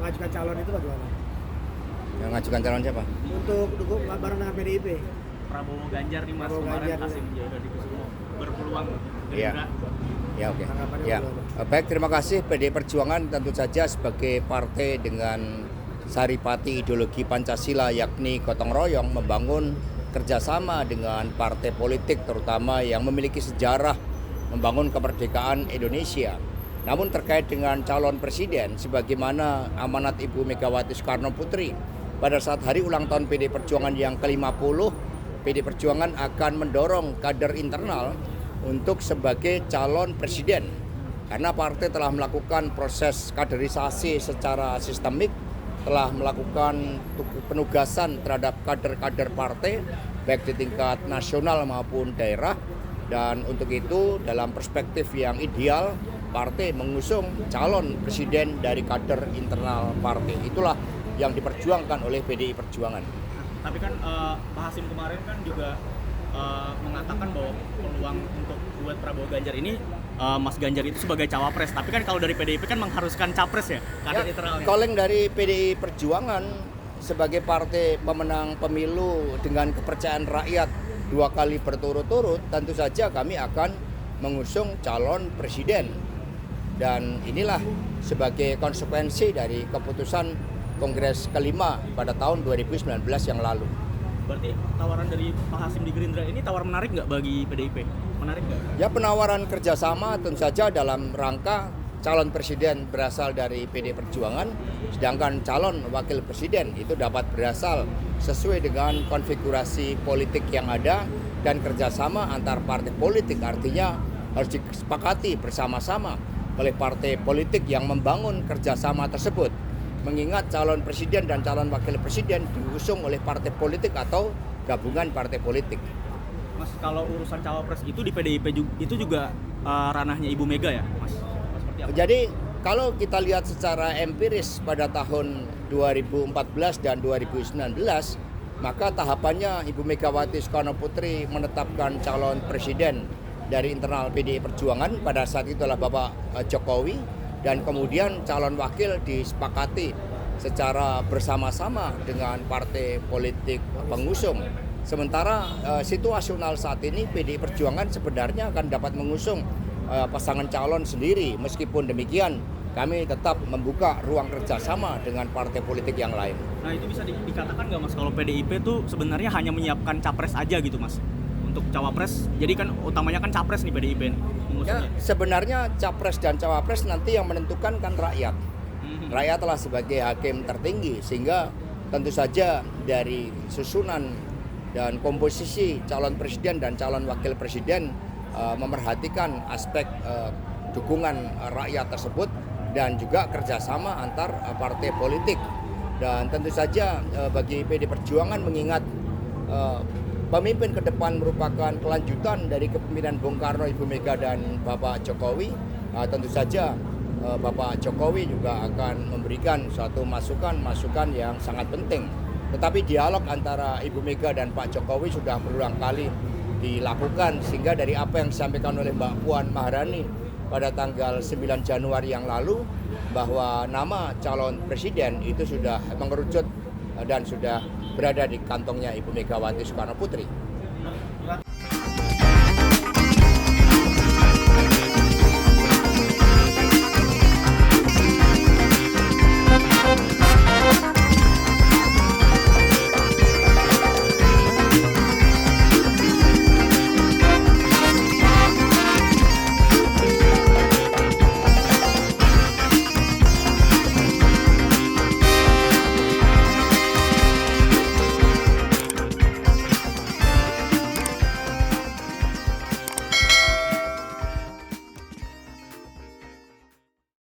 mengajukan calon itu bagaimana? Yang ngajukan calon siapa? Untuk dukung bareng dengan PDIP. Prabowo Ganjar nih Mas, Prabowo kemarin Ganjar, Hasim Joyo berpeluang Iya. Gerindra. Ya, oke. Tanggapannya Ya. bagaimana? Baik, terima kasih. PDI Perjuangan tentu saja sebagai partai dengan saripati ideologi Pancasila yakni gotong royong membangun kerjasama dengan partai politik terutama yang memiliki sejarah membangun kemerdekaan Indonesia. Namun terkait dengan calon presiden sebagaimana amanat Ibu Megawati Soekarno Putri pada saat hari ulang tahun PDI Perjuangan yang ke-50, PDI Perjuangan akan mendorong kader internal untuk sebagai calon presiden. Karena partai telah melakukan proses kaderisasi secara sistemik, telah melakukan penugasan terhadap kader-kader partai baik di tingkat nasional maupun daerah. Dan untuk itu dalam perspektif yang ideal partai mengusung calon presiden dari kader internal partai. Itulah yang diperjuangkan oleh PDI Perjuangan. Tapi kan Pak Hasim kemarin kan juga mengatakan bahwa peluang untuk buat Prabowo Ganjar ini Mas Ganjar itu sebagai cawapres. Tapi kan kalau dari PDIP kan mengharuskan capres ya, kader internalnya. Calling dari PDI Perjuangan sebagai partai pemenang pemilu dengan kepercayaan rakyat 2 kali berturut-turut, tentu saja kami akan mengusung calon presiden. Dan inilah sebagai konsekuensi dari keputusan Kongres kelima pada tahun 2019 yang lalu. Berarti tawaran dari Pak Hasim di Gerindra ini tawar menarik nggak bagi PDIP? Menarik nggak? Ya, penawaran kerjasama tentu saja dalam rangka calon presiden berasal dari PDI Perjuangan, sedangkan calon wakil presiden itu dapat berasal sesuai dengan konfigurasi politik yang ada dan kerjasama antar partai politik, artinya harus disepakati bersama-sama oleh partai politik yang membangun kerjasama tersebut. Mengingat calon presiden dan calon wakil presiden diusung oleh partai politik atau gabungan partai politik. Mas, kalau urusan cawapres itu di PDIP itu juga ranahnya Ibu Mega ya, Mas? Seperti apa? Jadi kalau kita lihat secara empiris pada tahun 2014 dan 2019, maka tahapannya Ibu Megawati Soekarno Putri menetapkan calon presiden dari internal PDI Perjuangan pada saat itu adalah Bapak Jokowi, dan kemudian calon wakil disepakati secara bersama-sama dengan partai politik pengusung. Sementara situasional saat ini PDI Perjuangan sebenarnya akan dapat mengusung pasangan calon sendiri. Meskipun demikian kami tetap membuka ruang kerjasama dengan partai politik yang lain. Nah itu bisa dikatakan nggak Mas kalau PDIP tuh sebenarnya hanya menyiapkan capres aja gitu Mas untuk cawapres, jadi kan utamanya kan capres nih PDIP nih Ya, mengusungnya. sebenarnya capres dan cawapres nanti yang menentukan kan rakyat. Rakyatlah sebagai hakim tertinggi, sehingga tentu saja dari susunan dan komposisi calon presiden dan calon wakil presiden memerhatikan aspek dukungan rakyat tersebut dan juga kerjasama antar partai politik. Dan tentu saja bagi PDI Perjuangan mengingat pemimpin ke depan merupakan kelanjutan dari kepemimpinan Bung Karno, Ibu Mega dan Bapak Jokowi. Tentu saja Bapak Jokowi juga akan memberikan suatu masukan yang sangat penting. Tetapi dialog antara Ibu Mega dan Pak Jokowi sudah berulang kali dilakukan, sehingga dari apa yang disampaikan oleh Mbak Puan Maharani pada tanggal 9 Januari yang lalu bahwa nama calon presiden itu sudah mengerucut dan sudah berada di kantongnya Ibu Megawati Soekarno Putri.